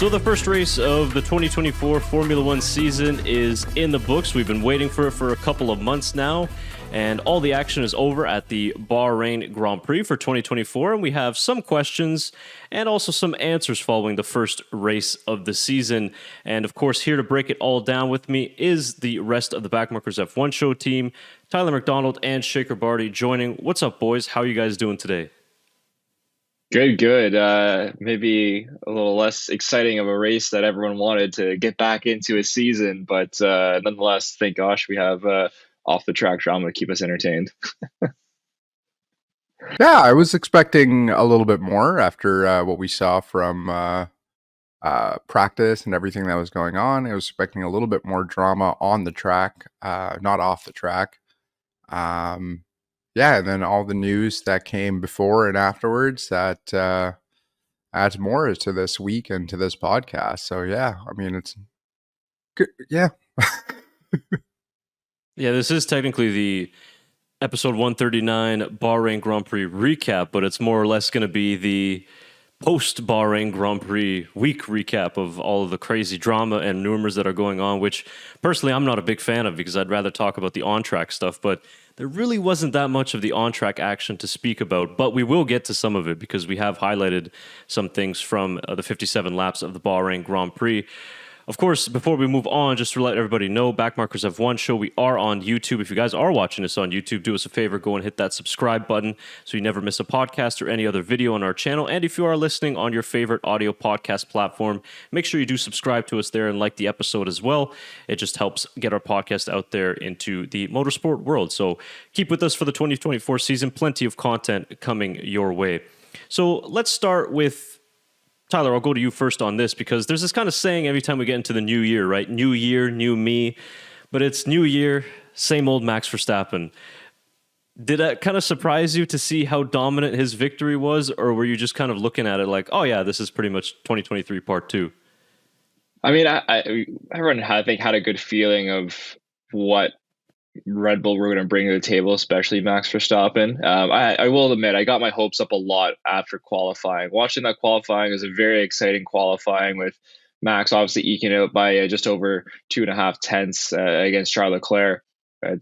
So the first race of the 2024 Formula One season is in the books. We've been waiting for it for a couple of months now, and all the action is over at the Bahrain Grand Prix for 2024, and we have some questions and also some answers following the first race of the season. And of course, here to break it all down with me is the rest of the Backmarkers F1 Show team, Tyler McDonald and Shaker Barty joining. What's up, boys? How are you guys doing today? Good. Maybe a little less exciting of a race that everyone wanted to get back into a season, but nonetheless, thank gosh we have off the track drama to keep us entertained. Yeah, I was expecting a little bit more after what we saw from practice and everything that was going on. I was expecting a little bit more drama on the track, not off the track. Yeah, and then all the news that came before and afterwards that adds more to this week and to this podcast. So yeah, I mean, it's good. Yeah. Yeah, this is technically the episode 139 Bahrain Grand Prix recap, but it's more or less going to be the post-Bahrain Grand Prix week recap of all of the crazy drama and rumors that are going on, which personally I'm not a big fan of because I'd rather talk about the on-track stuff, but there really wasn't that much of the on-track action to speak about, but we will get to some of it because we have highlighted some things from the 57 laps of the Bahrain Grand Prix. Of course, before we move on, just to let everybody know, Backmarkers F1 Show, we are on YouTube. If you guys are watching us on YouTube, do us a favor, go and hit that subscribe button so you never miss a podcast or any other video on our channel. And if you are listening on your favorite audio podcast platform, make sure you do subscribe to us there and like the episode as well. It just helps get our podcast out there into the motorsport world. So keep with us for the 2024 season. Plenty of content coming your way. So let's start with Tyler, I'll go to you first on this because there's this kind of saying every time we get into the new year, right? New year, new me. But it's new year, same old Max Verstappen. Did that kind of surprise you to see how dominant his victory was? Or were you just kind of looking at it like, oh yeah, this is pretty much 2023 part 2? I mean, everyone I think had a good feeling of what Red Bull were going to bring to the table, especially Max Verstappen. I will admit, I got my hopes up a lot after qualifying. Watching that qualifying was a very exciting qualifying with Max obviously eking out by just over 2.5 tenths against Charles Leclerc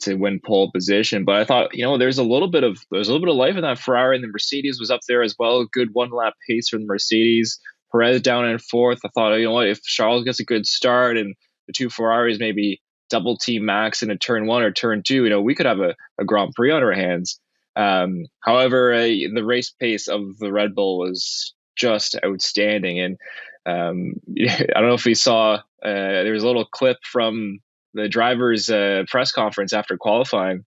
to win pole position. But I thought, there's a little bit of life in that Ferrari, and the Mercedes was up there as well. Good one lap pace from the Mercedes. Perez down in fourth. I thought, if Charles gets a good start and the two Ferraris maybe double team Max in a turn 1 or turn 2, we could have a Grand Prix on our hands. However, the race pace of the Red Bull was just outstanding. And I don't know if we saw, there was a little clip from the driver's press conference after qualifying.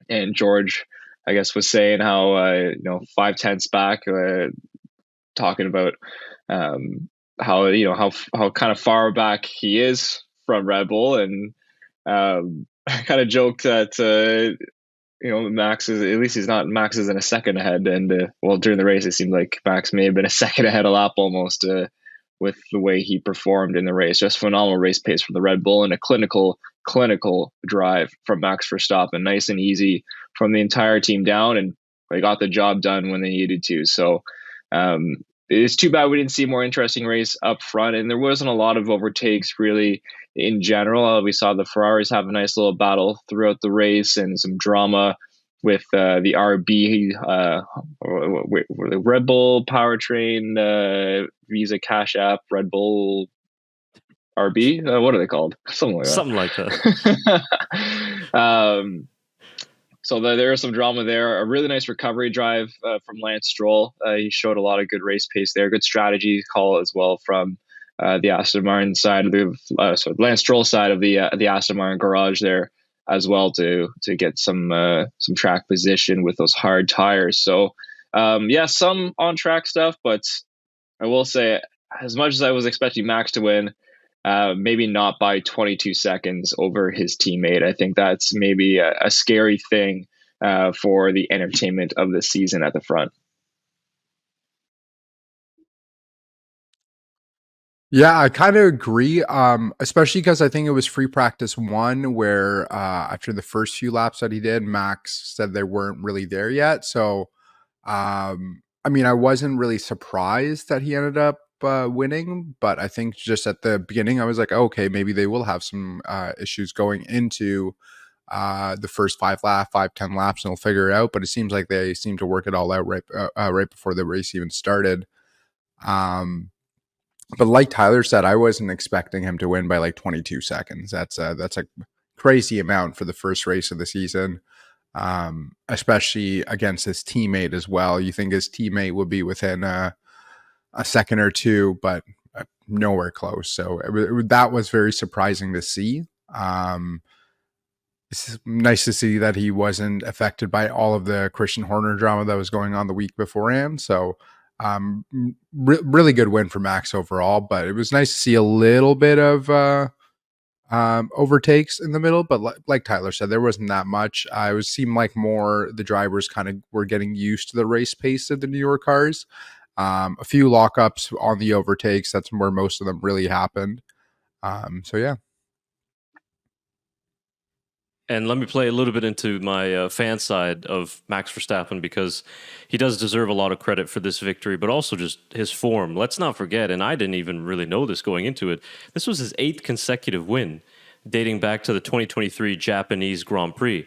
And George, I guess, was saying how, 5 tenths back, talking about how kind of far back he is from Red Bull. And I kind of joked that Max isn't a second ahead, and during the race it seemed like Max may have been a second ahead a lap almost with the way he performed in the race. Just phenomenal race pace from the Red Bull and a clinical drive from Max Verstappen, nice and easy from the entire team down, and they got the job done when they needed to. So it's too bad we didn't see a more interesting race up front, and there wasn't a lot of overtakes really in general. We saw the Ferraris have a nice little battle throughout the race and some drama with the RB, the Red Bull powertrain, Visa Cash App, Red Bull RB. What are they called? Something like that. So there was some drama there. A really nice recovery drive from Lance Stroll. He showed a lot of good race pace there. Good strategy call as well from the Aston Martin side of the Lance Stroll side of the Aston Martin garage there as well to get some track position with those hard tires. So some on track stuff, but I will say, as much as I was expecting Max to win, maybe not by 22 seconds over his teammate. I think that's maybe a scary thing for the entertainment of the season at the front. Yeah, I kind of agree, especially because I think it was free practice 1 where after the first few laps that he did, Max said they weren't really there yet. So, I mean, I wasn't really surprised that he ended up winning, but I think just at the beginning I was like, okay, maybe they will have some issues going into the first 10 laps, and they'll figure it out. But it seems like they seem to work it all out right before the race even started. But like Tyler said, I wasn't expecting him to win by like 22 seconds. That's a crazy amount for the first race of the season, especially against his teammate as well. You think his teammate would be within a second or two, but nowhere close. So that was very surprising to see. It's nice to see that he wasn't affected by all of the Christian Horner drama that was going on the week beforehand. So really good win for Max overall, but it was nice to see a little bit of overtakes in the middle, but like Tyler said, there wasn't that much. It seemed like more the drivers kind of were getting used to the race pace of the New York cars. A few lockups on the overtakes. That's where most of them really happened. So yeah. And let me play a little bit into my fan side of Max Verstappen, because he does deserve a lot of credit for this victory, but also just his form. Let's not forget, and I didn't even really know this going into it, this was his 8th consecutive win, dating back to the 2023 Japanese Grand Prix.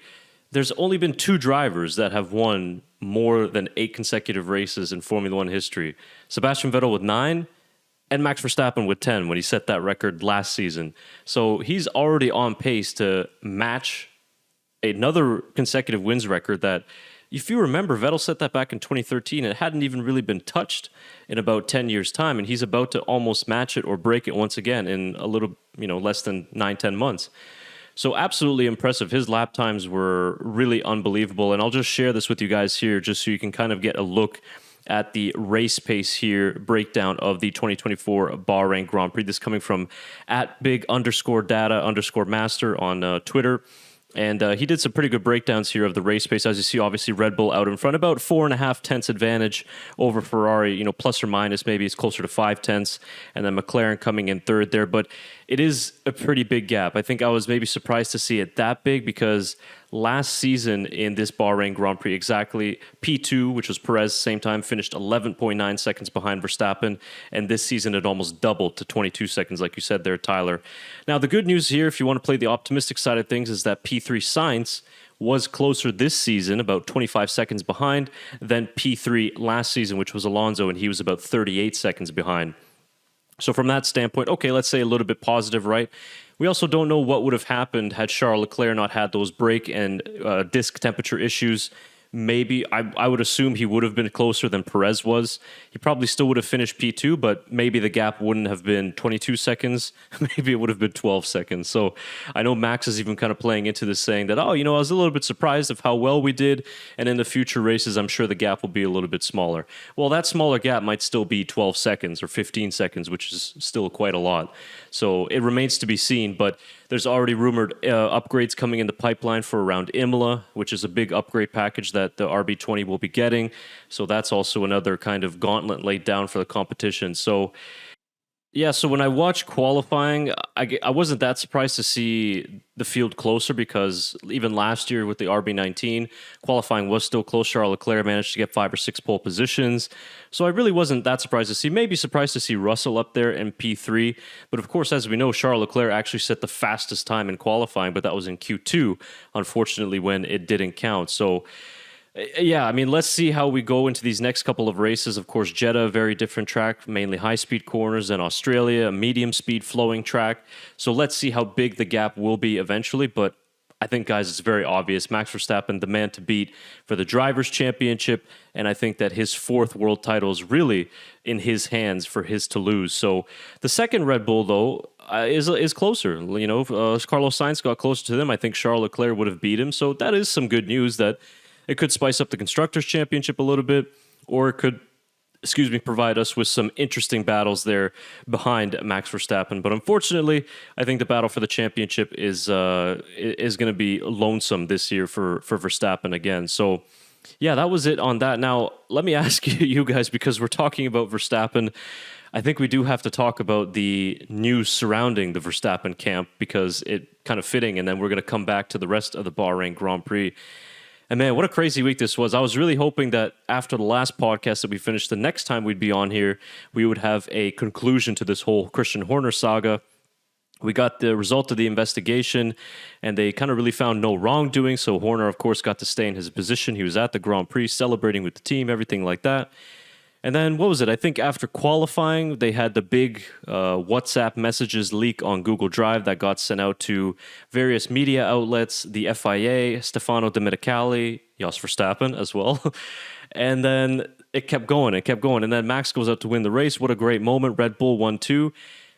There's only been 2 drivers that have won more than 8 consecutive races in Formula One history. Sebastian Vettel with 9, and Max Verstappen with 10 when he set that record last season. So he's already on pace to match another consecutive wins record that, if you remember, Vettel set that back in 2013. It hadn't even really been touched in about 10 years' time, and he's about to almost match it or break it once again in a little, less than 9-10 months. So absolutely impressive. His lap times were really unbelievable, and I'll just share this with you guys here just so you can kind of get a look at the race pace here, breakdown of the 2024 Bahrain Grand Prix. This coming from @big_data_master on Twitter. And he did some pretty good breakdowns here of the race pace. As you see, obviously, Red Bull out in front, about 4.5 tenths advantage over Ferrari, plus or minus, maybe it's closer to 5 tenths. And then McLaren coming in third there. But it is a pretty big gap. I think I was maybe surprised to see it that big, because last season in this Bahrain Grand Prix, exactly P2, which was Perez, same time, finished 11.9 seconds behind Verstappen. And this season it almost doubled to 22 seconds, like you said there, Tyler. Now, the good news here, if you want to play the optimistic side of things, is that P3 Sainz was closer this season, about 25 seconds behind, than P3 last season, which was Alonso, and he was about 38 seconds behind. So from that standpoint, okay, let's say a little bit positive, right? We also don't know what would have happened had Charles Leclerc not had those brake and disc temperature issues. Maybe, I would assume he would have been closer than Perez was. He probably still would have finished P2, but maybe the gap wouldn't have been 22 seconds. Maybe it would have been 12 seconds. So I know Max is even kind of playing into this, saying that, I was a little bit surprised of how well we did, and in the future races, I'm sure the gap will be a little bit smaller. Well, that smaller gap might still be 12 seconds or 15 seconds, which is still quite a lot. So it remains to be seen, but there's already rumored upgrades coming in the pipeline for around Imola, which is a big upgrade package that the RB20 will be getting. So that's also another kind of gauntlet laid down for the competition. So yeah, so when I watched qualifying, I wasn't that surprised to see the field closer, because even last year with the RB19, qualifying was still close. Charles Leclerc managed to get 5 or 6 pole positions. So I really wasn't that surprised to see. Maybe surprised to see Russell up there in P3. But of course, as we know, Charles Leclerc actually set the fastest time in qualifying, but that was in Q2, unfortunately, when it didn't count. So yeah, I mean, let's see how we go into these next couple of races. Of course, Jeddah, a very different track, mainly high-speed corners, and Australia, a medium-speed flowing track. So let's see how big the gap will be eventually. But I think, guys, it's very obvious. Max Verstappen, the man to beat for the Drivers' Championship, and I think that his 4th world title is really in his hands for his to lose. So the second Red Bull, though, is closer. Carlos Sainz got closer to them. I think Charles Leclerc would have beat him. So that is some good news that it could spice up the Constructors' Championship a little bit, or it could, provide us with some interesting battles there behind Max Verstappen. But unfortunately, I think the battle for the championship is going to be lonesome this year for Verstappen again. So yeah, that was it on that. Now, let me ask you guys, because we're talking about Verstappen, I think we do have to talk about the news surrounding the Verstappen camp, because it kind of fitting, and then we're going to come back to the rest of the Bahrain Grand Prix. And man, what a crazy week this was. I was really hoping that after the last podcast that we finished, the next time we'd be on here, we would have a conclusion to this whole Christian Horner saga. We got the result of the investigation, and they kind of really found no wrongdoing. So Horner, of course, got to stay in his position. He was at the Grand Prix celebrating with the team, everything like that. And then, what was it? I think after qualifying, they had the big WhatsApp messages leak on Google Drive that got sent out to various media outlets, the FIA, Stefano Domenicali, Jos Verstappen as well. And then it kept going, And then Max goes out to win the race. What a great moment. Red Bull 1-2.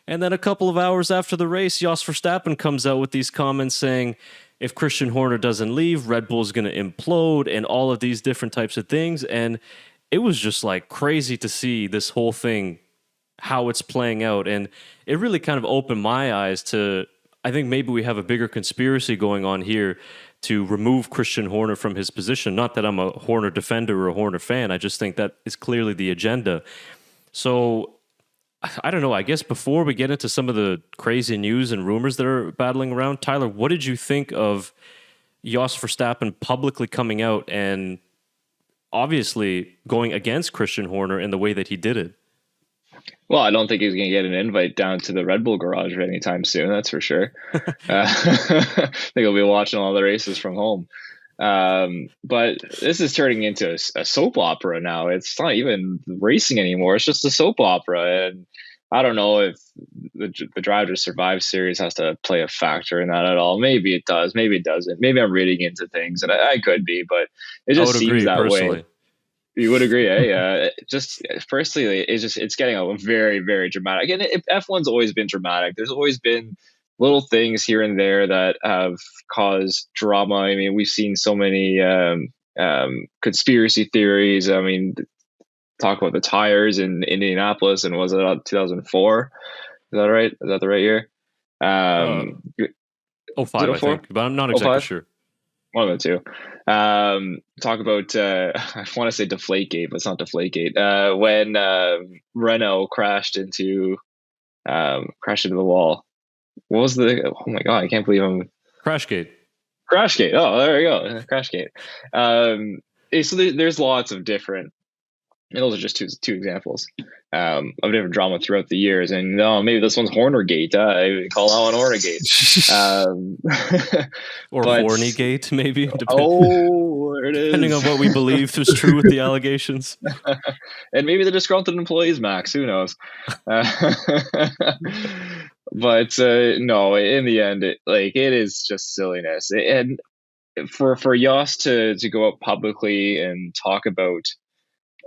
And then a couple of hours after the race, Jos Verstappen comes out with these comments saying, if Christian Horner doesn't leave, Red Bull's going to implode and all of these different types of things. And it was just like crazy to see this whole thing, how it's playing out. And it really kind of opened my eyes to, I think maybe we have a bigger conspiracy going on here to remove Christian Horner from his position. Not that I'm a Horner defender or a Horner fan. I just think that is clearly the agenda. So I don't know. I guess before we get into some of the crazy news and rumors that are battling around, Tyler, what did you think of Jos Verstappen publicly coming out and obviously going against Christian Horner in the way that he did it? Well, I don't think he's going to get an invite down to the Red Bull garage anytime soon. That's for sure. I think he'll be watching all the races from home. But this is turning into a soap opera now. It's not even racing anymore. It's just a soap opera. And I don't know if the Drive to Survive series has to play a factor in that at all. Maybe it does. Maybe it doesn't. Maybe I'm reading into things, and I could be, but it just seems that way. You would agree, eh? Just firstly, it's getting a very, very dramatic. And F1's always been dramatic. There's always been little things here and there that have caused drama. I mean, we've seen so many conspiracy theories. I mean, talk about the tires in Indianapolis, and was it 2004? Is that right? Is that the right year? 05, I think, but I'm not exactly sure. One of the two. Talk about I want to say Deflategate, but it's not Deflategate. When Renault crashed into the wall. What was the? Oh my god! I can't believe I'm Crashgate. Oh, there we go. Crashgate. So there's lots of different. And those are just two examples of different drama throughout the years. And maybe this one's Hornergate. I call that one Hornergate. Or Hornygate, maybe. There it is. Depending on what we believe is true with the allegations. And maybe the disgruntled employees, Max. Who knows? But no, in the end, it is just silliness. And for Jos to go out publicly and talk about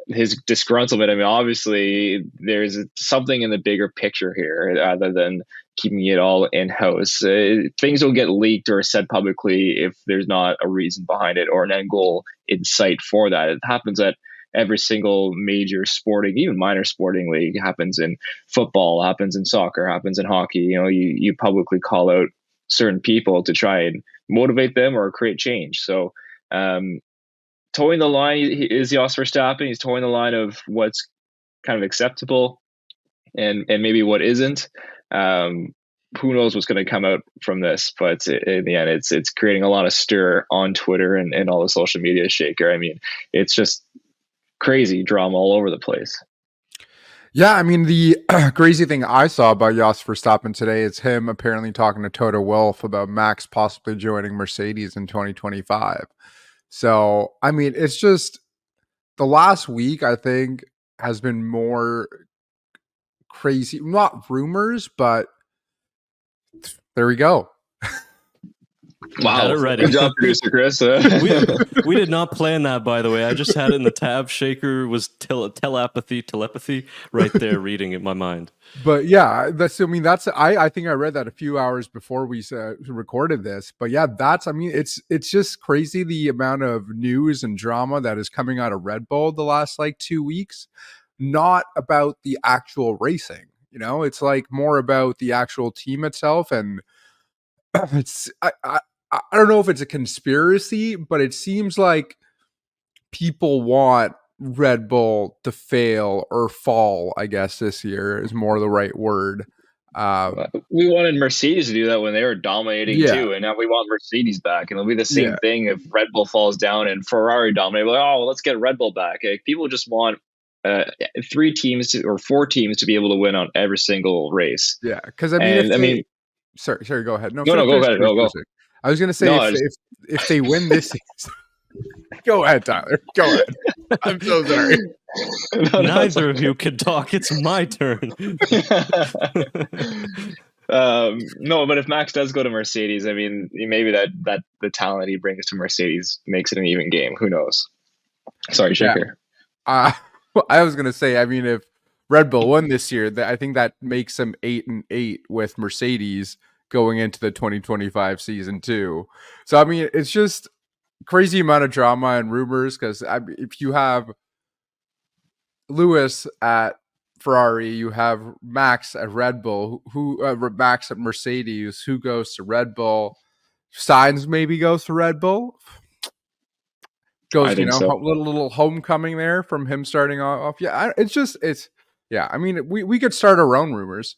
his disgruntlement, I mean, obviously there's something in the bigger picture here rather than keeping it all in-house. Things will get leaked or said publicly if there's not a reason behind it or an end goal in sight for that. It happens at every single major sporting, even minor sporting league. It happens in football, happens in soccer, happens in hockey. You publicly call out certain people to try and motivate them or create change. So towing the line is Jos Verstappen. He's towing the line of what's kind of acceptable and maybe what isn't. Who knows what's going to come out from this? But in the end, it's creating a lot of stir on Twitter and all the social media shaker. I mean, it's just crazy drama all over the place. Yeah, I mean, the crazy thing I saw about Jos Verstappen today is him apparently talking to Toto Wolff about Max possibly joining Mercedes in 2025. So, I mean, it's just the last week, I think, has been more crazy. Not rumors, but there we go. Wow. Good job, producer Chris. We did not plan that, by the way. I just had it in the tab. Shaker was telepathy right there reading in my mind. But yeah, I think I read that a few hours before we recorded this. But yeah, it's just crazy the amount of news and drama that is coming out of Red Bull the last 2 weeks, not about the actual racing. It's more about the actual team itself. And I don't know if it's a conspiracy, but it seems like people want Red Bull to fail or fall, I guess this year is more the right word. We wanted Mercedes to do that when they were dominating Yeah. too, and now we want Mercedes back, and it'll be the same Yeah. thing if Red Bull falls down and Ferrari dominate. Like, oh, let's get Red Bull back. Like, people just want 3 teams or 4 teams to be able to win on every single race. Yeah, because I mean, And sorry, go ahead. No, go ahead. Go. I was gonna say No, if they win this season, go ahead, Tyler. Go ahead. I'm so sorry. Neither of you can talk. It's my turn. No, but if Max does go to Mercedes, I mean, maybe that the talent he brings to Mercedes makes it an even game. Who knows? Sorry, Shaker. I was gonna say, I mean, if Red Bull won this year, I think that makes them 8-8 with Mercedes going into the 2025 season too. So I mean, it's just crazy amount of drama and rumors because if you have Lewis at Ferrari, you have Max at Red Bull, Max at Mercedes, who goes to Red Bull? Sainz maybe goes to Red Bull. Goes, little homecoming there from him starting off. Yeah, I mean, we could start our own rumors.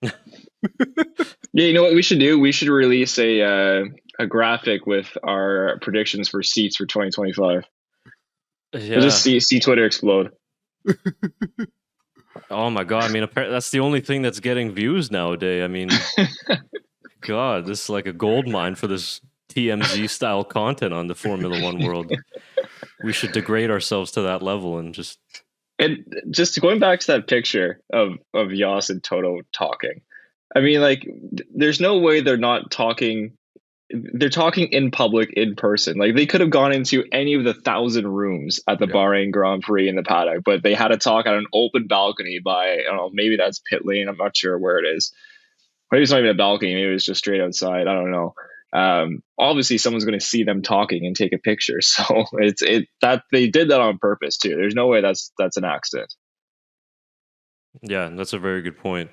Yeah, you know what we should do? We should release a graphic with our predictions for seats for 2025. Yeah. We'll just see Twitter explode. Oh my god! I mean, that's the only thing that's getting views nowadays. I mean, God, this is like a gold mine for this TMZ style content on the Formula One world. We should degrade ourselves to that level and just. And just going back to that picture of Jos and Toto talking, I mean, like, there's no way they're not talking. They're talking in public, in person. Like, they could have gone into any of the 1,000 rooms at the Bahrain Grand Prix in the paddock, but they had to talk on an open balcony by, I don't know, maybe that's pit lane. I'm not sure where it is. Maybe it's not even a balcony. Maybe it's just straight outside. I don't know. Obviously, someone's going to see them talking and take a picture. So that they did that on purpose too. There's no way that's an accident. Yeah, that's a very good point.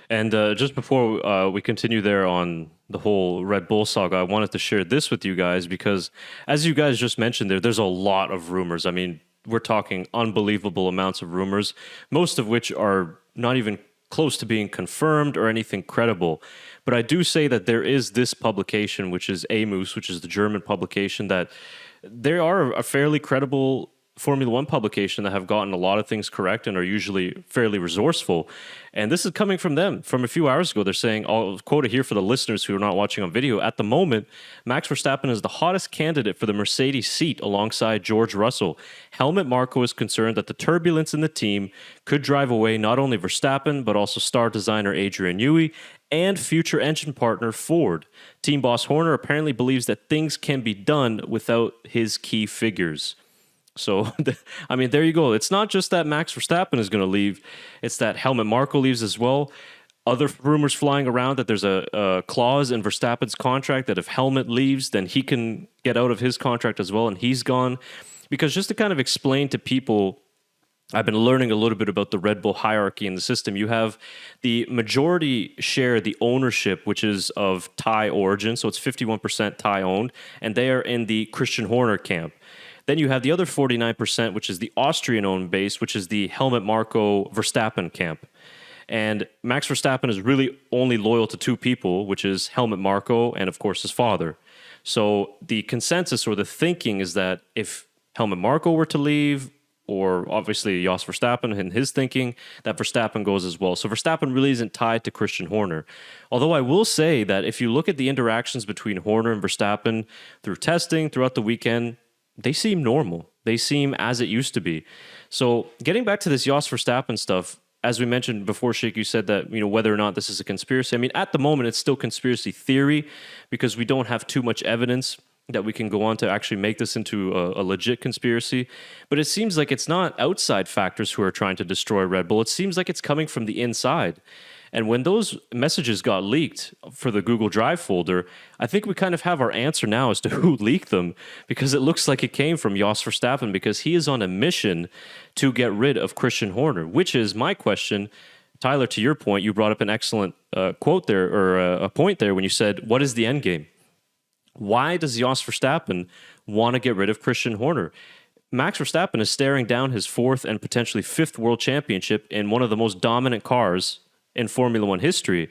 And just before we continue there on the whole Red Bull saga, I wanted to share this with you guys because, as you guys just mentioned there's a lot of rumors. I mean, we're talking unbelievable amounts of rumors, most of which are not even close to being confirmed or anything credible. But I do say that there is this publication, which is Amos, which is the German publication, that they are a fairly credible Formula One publication that have gotten a lot of things correct and are usually fairly resourceful. And this is coming from them from a few hours ago. They're saying, I'll quote it here for the listeners who are not watching on video, at the moment, Max Verstappen is the hottest candidate for the Mercedes seat alongside George Russell. Helmut Marko is concerned that the turbulence in the team could drive away not only Verstappen, but also star designer Adrian Newey and future engine partner Ford. Team boss Horner apparently believes that things can be done without his key figures. So, I mean, there you go. It's not just that Max Verstappen is going to leave. It's that Helmut Marko leaves as well. Other rumors flying around that there's a clause in Verstappen's contract that if Helmut leaves, then he can get out of his contract as well, and he's gone. Because just to kind of explain to people, I've been learning a little bit about the Red Bull hierarchy in the system. You have the majority share the ownership, which is of Thai origin, so it's 51% Thai owned, and they are in the Christian Horner camp. Then you have the other 49%, which is the Austrian-owned base, which is the Helmut Marko Verstappen camp. And Max Verstappen is really only loyal to 2 people, which is Helmut Marko and, of course, his father. So the consensus or the thinking is that if Helmut Marko were to leave, or obviously Jos Verstappen and his thinking, that Verstappen goes as well. So Verstappen really isn't tied to Christian Horner. Although I will say that if you look at the interactions between Horner and Verstappen through testing throughout the weekend, they seem normal. They seem as it used to be. So getting back to this Jos Verstappen stuff, as we mentioned before, Sheik, you said that, whether or not this is a conspiracy. I mean, at the moment, it's still conspiracy theory because we don't have too much evidence that we can go on to actually make this into a legit conspiracy. But it seems like it's not outside factors who are trying to destroy Red Bull. It seems like it's coming from the inside. And when those messages got leaked for the Google Drive folder, I think we kind of have our answer now as to who leaked them, because it looks like it came from Jos Verstappen, because he is on a mission to get rid of Christian Horner, which is my question. Tyler, to your point, you brought up an excellent quote there, or a point there when you said, what is the end game? Why does Jos Verstappen want to get rid of Christian Horner? Max Verstappen is staring down his 4th and potentially 5th world championship in one of the most dominant cars in Formula One history.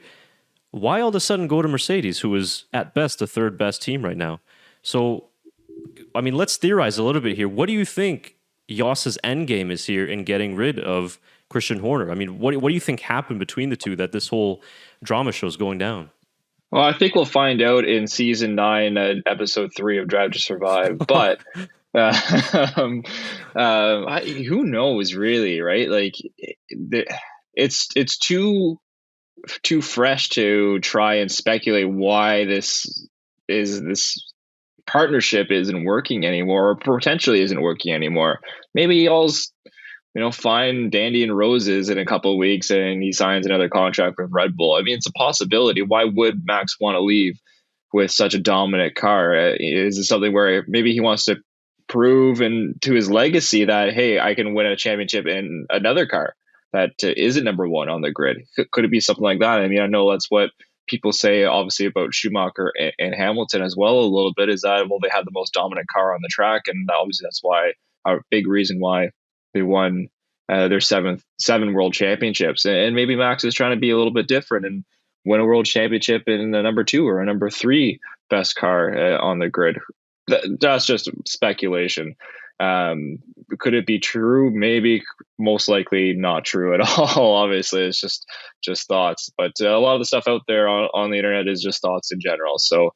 Why all of a sudden go to Mercedes, who is at best the third best team right now? So, I mean, let's theorize a little bit here. What do you think Jos's end game is here in getting rid of Christian Horner? I mean, what do you think happened between the two that this whole drama show is going down? Well, I think we'll find out in season 9, episode 3 of Drive to Survive. But who knows, really, right? Like, it's too fresh to try and speculate why this partnership isn't working anymore, or potentially isn't working anymore. Maybe all's fine, dandy and roses in a couple of weeks, and he signs another contract with Red Bull. I mean, it's a possibility. Why would Max want to leave with such a dominant car? Is it something where maybe he wants to prove and to his legacy that, hey, I can win a championship in another car that isn't number one on the grid? Could it be something like that? I mean, I know that's what people say, obviously, about Schumacher and Hamilton as well, a little bit, is that, well, they had the most dominant car on the track, and obviously that's why a big reason why they won their seven world championships. And maybe Max is trying to be a little bit different and win a world championship in the number 2 or a number 3 best car on the grid. That's just speculation. Could it be true? Maybe. Most likely not true at all. Obviously, it's just thoughts. But a lot of the stuff out there on the internet is just thoughts in general. So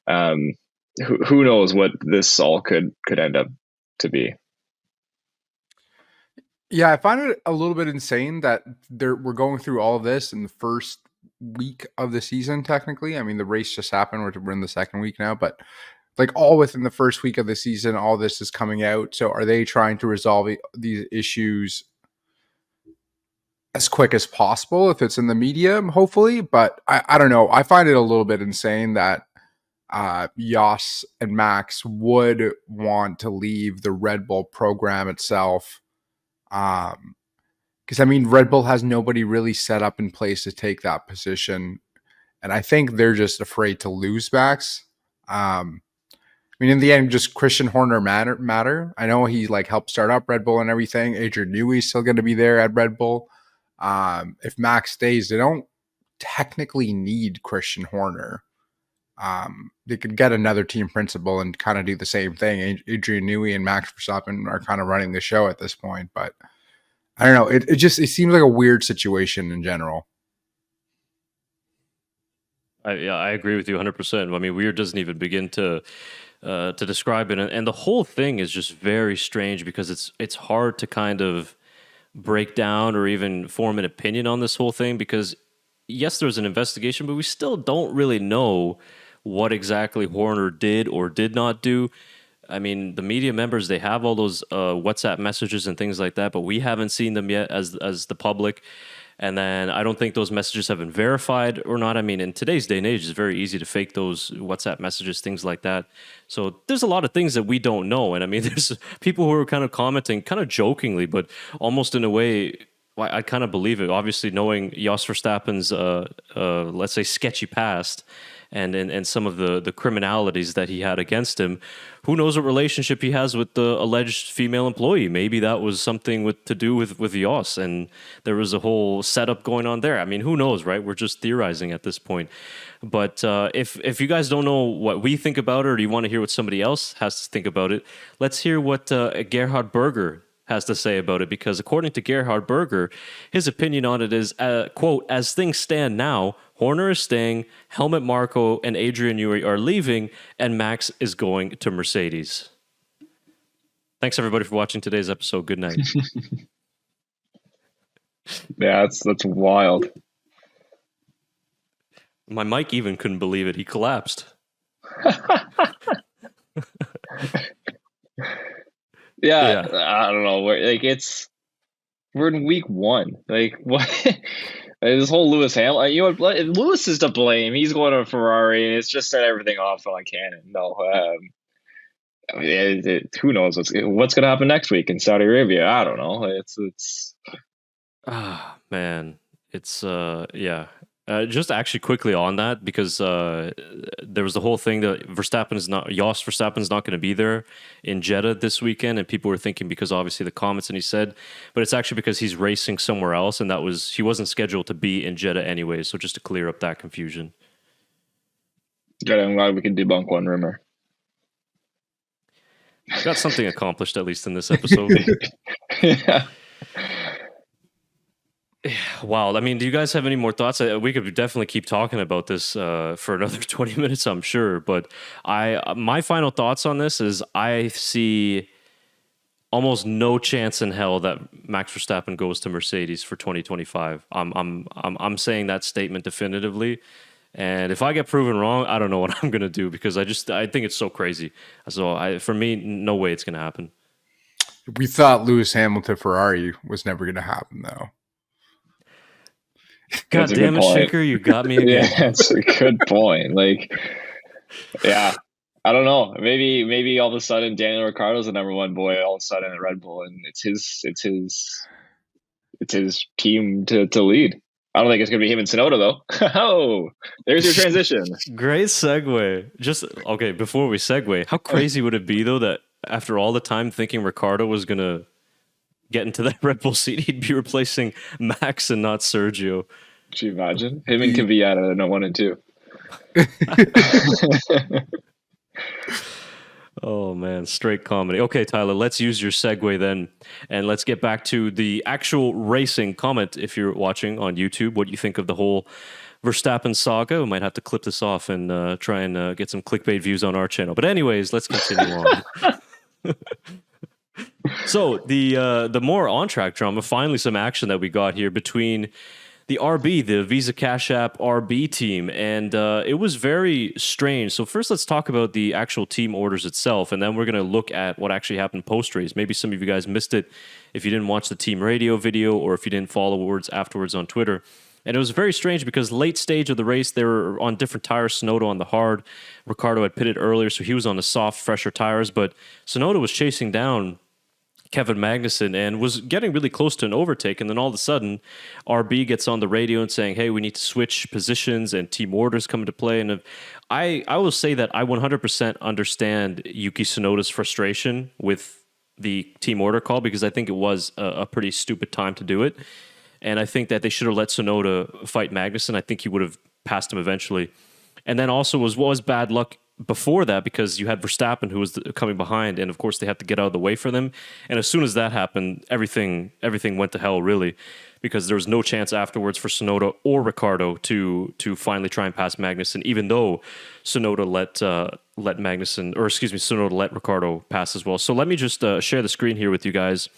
who knows what this all could end up to be. Yeah, I find it a little bit insane that we're going through all of this in the first week of the season, technically. I mean, the race just happened. We're in the second week now, but like all within the first week of the season, all this is coming out. So are they trying to resolve these issues as quick as possible if it's in the media, hopefully? But I don't know. I find it a little bit insane that Jos and Max would want to leave the Red Bull program itself. Because I mean, Red Bull has nobody really set up in place to take that position, and I think they're just afraid to lose Max. I mean, in the end, just Christian Horner matter. I know he helped start up Red Bull and everything. Adrian Newey's still going to be there at Red Bull. If Max stays, they don't technically need Christian Horner. They could get another team principal and kind of do the same thing. Adrian Newey and Max Verstappen are kind of running the show at this point, but I don't know. It seems like a weird situation in general. I agree with you 100%. I mean, weird doesn't even begin to describe it, and the whole thing is just very strange because it's hard to kind of break down or even form an opinion on this whole thing, because yes, there's an investigation, but we still don't really know what exactly Horner did or did not do. I mean, the media members, they have all those WhatsApp messages and things like that, but we haven't seen them yet as the public. And then I don't think those messages have been verified or not. I mean, in today's day and age, it's very easy to fake those WhatsApp messages, things like that. So there's a lot of things that we don't know. And I mean, there's people who are kind of commenting, kind of jokingly, but almost in a way, I kind of believe it. Obviously, knowing Jos Verstappen's, let's say, sketchy past, and some of the criminalities that he had against him, who knows what relationship he has with the alleged female employee? Maybe that was something to do with Jos, and there was a whole setup going on there. I mean, who knows, right? We're just theorizing at this point. But if you guys don't know what we think about it, or you want to hear what somebody else has to think about it, let's hear what Gerhard Berger has to say about it, because according to Gerhard Berger, his opinion on it is, quote, as things stand now, Horner is staying, Helmut Marko and Adrian Newey are leaving, and Max is going to Mercedes. Thanks, everybody, for watching today's episode. Good night. Yeah, that's wild. My mic even couldn't believe it. He collapsed. Yeah, I don't know. We're in week 1. Like, what? This whole Lewis Hamilton. You know, Lewis is to blame. He's going to Ferrari, and it's just set everything off on Cannon. No, who knows what's going to happen next week in Saudi Arabia? I don't know. It's. Man, it's yeah. Just actually quickly on that, because there was the whole thing that Jos Verstappen's not going to be there in Jeddah this weekend, and people were thinking because obviously the comments, and he said, but it's actually because he's racing somewhere else, and he wasn't scheduled to be in Jeddah anyway. So just to clear up that confusion. Good. I'm glad we can debunk one rumor. Got something accomplished at least in this episode. Yeah. Wow. I mean, do you guys have any more thoughts? We could definitely keep talking about this for another 20 minutes, I'm sure. But my final thoughts on this is I see almost no chance in hell that Max Verstappen goes to Mercedes for 2025. I'm saying that statement definitively. And if I get proven wrong, I don't know what I'm going to do, because I think it's so crazy. So for me, no way it's going to happen. We thought Lewis Hamilton Ferrari was never going to happen, though. God damn it, Shaker, you got me again. Yeah, that's a good point. Like, yeah, I don't know. Maybe all of a sudden Daniel Ricciardo's the number one boy all of a sudden at Red Bull, and it's his team to lead. I don't think it's gonna be him and Tsunoda though. Oh, there's your transition. Great segue. Just okay, before we segue, how crazy would it be though that after all the time thinking Ricciardo was gonna get into that Red Bull seat, he'd be replacing Max and not Sergio? Could you imagine him and Kvyat at 1 and 2? Oh man, straight comedy. Okay, Tyler, let's use your segue then, and let's get back to the actual racing. Comment if you're watching on YouTube what you think of the whole Verstappen saga. We might have to clip this off and try and get some clickbait views on our channel. But anyways, let's continue on. So the more on-track drama, finally some action that we got here between the RB, the Visa Cash App RB team, and it was very strange. So first, let's talk about the actual team orders itself, and then we're going to look at what actually happened post-race. Maybe some of you guys missed it if you didn't watch the team radio video or if you didn't follow words afterwards on Twitter. And it was very strange because late stage of the race, they were on different tires. Tsunoda on the hard. Ricciardo had pitted earlier, so he was on the soft, fresher tires. But Tsunoda was chasing down Kevin Magnussen and was getting really close to an overtake, and then all of a sudden RB gets on the radio and saying, hey, we need to switch positions and team orders come into play. And I will say that I 100% understand Yuki Tsunoda's frustration with the team order call, because I think it was a pretty stupid time to do it, and I think that they should have let Tsunoda fight Magnussen. I think he would have passed him eventually. And then also was bad luck before that, because you had Verstappen who was coming behind, and of course they had to get out of the way for them. And as soon as that happened, everything went to hell, really, because there was no chance afterwards for Tsunoda or Ricciardo to finally try and pass Magnussen, even though Tsunoda Tsunoda let Ricciardo pass as well. So let me just share the screen here with you guys.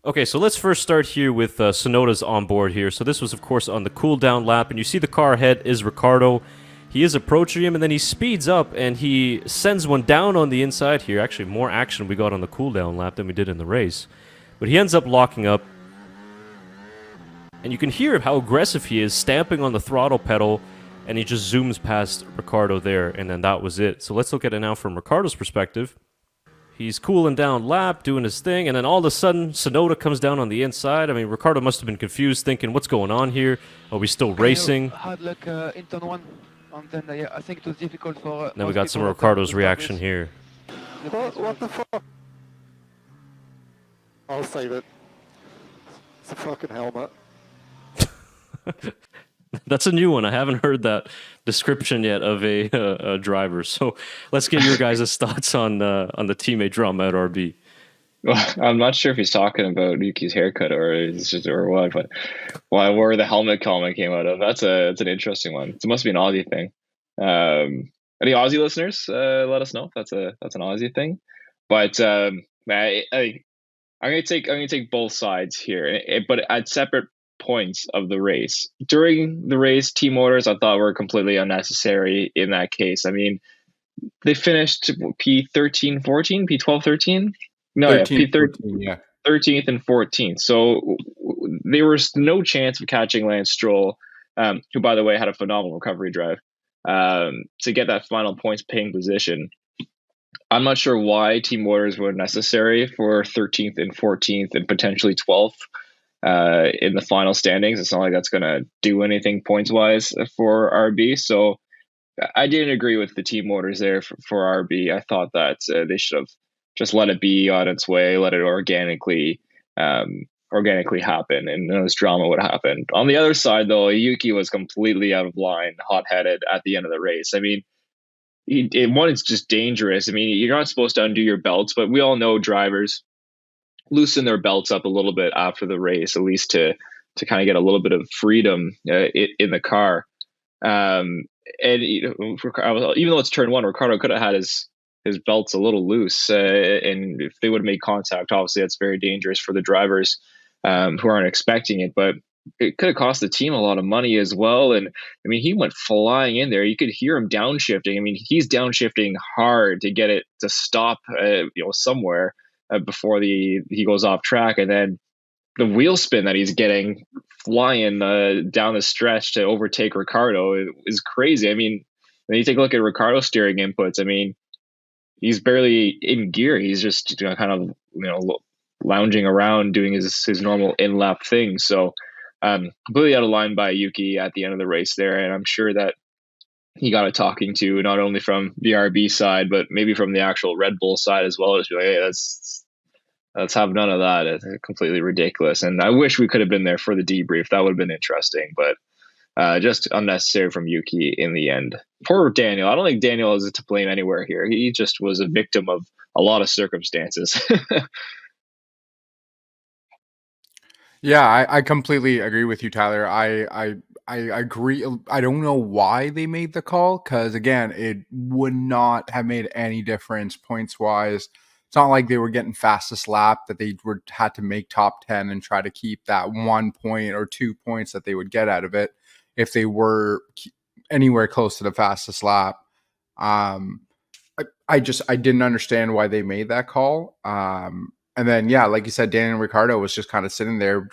Okay, so let's first start here with Tsunoda's on board here. So this was, of course, on the cool down lap, and you see the car ahead is Ricciardo. He is approaching him, and then he speeds up, and he sends one down on the inside here. Actually, more action we got on the cooldown lap than we did in the race. But he ends up locking up, and you can hear how aggressive he is, stamping on the throttle pedal, and he just zooms past Ricciardo there, and then that was it. So let's look at it now from Ricciardo's perspective. He's cooling down lap, doing his thing, and then all of a sudden, Tsunoda comes down on the inside. I mean, Ricciardo must have been confused, thinking, what's going on here? Are we still racing? Had like in turn one. And then I think it was difficult for. Then we got some of Ricciardo's reaction here. What the fuck? I'll save it. It's a fucking helmet. That's a new one. I haven't heard that description yet of a driver. So let's get your guys' thoughts on the teammate drama at RB. Well, I'm not sure if he's talking about Yuki's haircut or what, but where the helmet comment came out of. That's an interesting one. It must be an Aussie thing. Any Aussie listeners, let us know if that's an Aussie thing. But I'm gonna take both sides here, but at separate points of the race. During the race, team orders I thought were completely unnecessary in that case. I mean, they finished P13, 14, P12, 13. No, 13, yeah, P13, 14, yeah. 13th and 14th. So there was no chance of catching Lance Stroll, who, by the way, had a phenomenal recovery drive, to get that final points paying position. I'm not sure why team orders were necessary for 13th and 14th and potentially 12th. in the final standings. It's not like that's going to do anything points wise for RB. So I didn't agree with the team orders there for RB. I thought that they should have just let it be on its way, let it organically happen, and none of this drama would happen. On the other side, though, Yuki was completely out of line, hot-headed at the end of the race. I mean, one, it's just dangerous. I mean, you're not supposed to undo your belts, but we all know drivers loosen their belts up a little bit after the race, at least to kind of get a little bit of freedom in the car. And even though it's turn one, Ricardo could have had his belts a little loose, and if they would have made contact, obviously that's very dangerous for the drivers who aren't expecting it. But it could have cost the team a lot of money as well. And I mean, he went flying in there. You could hear him downshifting. I mean, he's downshifting hard to get it to stop, somewhere before he goes off track, and then the wheel spin that he's getting flying down the stretch to overtake Ricardo is crazy. I mean, when you take a look at Ricardo's steering inputs, I mean, he's barely in gear. He's just kind of lounging around doing his normal in-lap thing. So completely out of line by Yuki at the end of the race there, and I'm sure that he got a talking to not only from the RB side, but maybe from the actual Red Bull side as well. Just be like, hey, let's have none of that. It's completely ridiculous. And I wish we could have been there for the debrief. That would have been interesting, but just unnecessary from Yuki in the end. Poor Daniel. I don't think Daniel is to blame anywhere here. He just was a victim of a lot of circumstances. Yeah, I completely agree with you, Tyler. I agree. I don't know why they made the call, because again, it would not have made any difference points wise. It's not like they were getting fastest lap that they had to make top 10 and try to keep that 1 point or 2 points that they would get out of it if they were anywhere close to the fastest lap. I didn't understand why they made that call. And then, yeah, like you said, Daniel Ricciardo was just kind of sitting there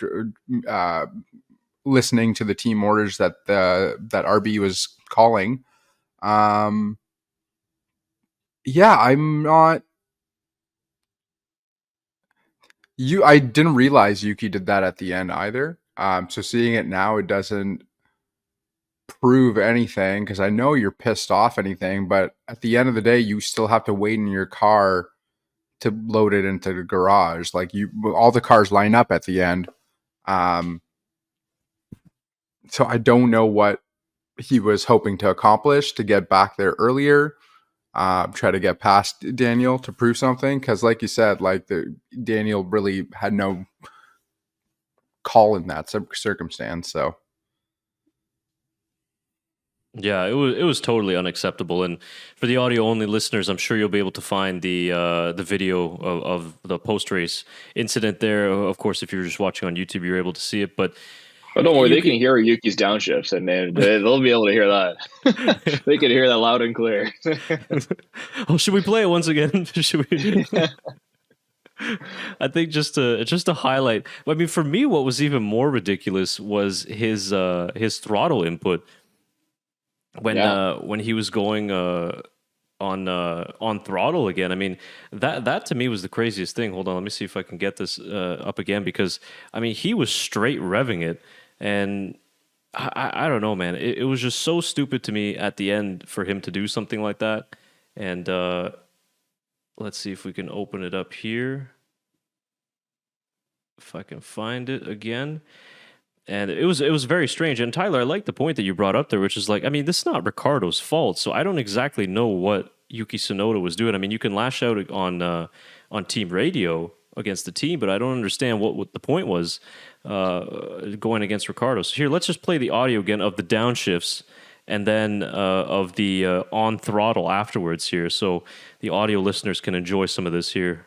listening to the team orders that RB was calling. Yeah, I'm not. I didn't realize Yuki did that at the end either. So seeing it now, it doesn't prove anything, because I know you're pissed off anything, but at the end of the day, you still have to wait in your car to load it into the garage. Like all the cars line up at the end. So I don't know what he was hoping to accomplish to get back there earlier. Try to get past Daniel to prove something, because like you said, Daniel really had no call in that circumstance. So yeah, it was totally unacceptable. And for the audio only listeners, I'm sure you'll be able to find the video of the post race incident there. Of course, if you're just watching on YouTube, you're able to see it. But don't worry, they can hear Yuki's downshifts, and they'll be able to hear that. They can hear that loud and clear. Oh, should we play it once again? Should we? I think just to highlight. I mean, for me, what was even more ridiculous was his throttle input when he was going on throttle again. I mean, that to me was the craziest thing. Hold on, let me see if I can get this up again, because I mean, he was straight revving it. And I don't know, man. It was just so stupid to me at the end for him to do something like that. And let's see if we can open it up here. If I can find it again. And it was very strange. And Tyler, I like the point that you brought up there, which is like, I mean, this is not Ricardo's fault. So I don't exactly know what Yuki Tsunoda was doing. I mean, you can lash out on team radio against the team, but I don't understand what the point was going against Ricardo. So here, let's just play the audio again of the downshifts and then of the on throttle afterwards here, so the audio listeners can enjoy some of this here.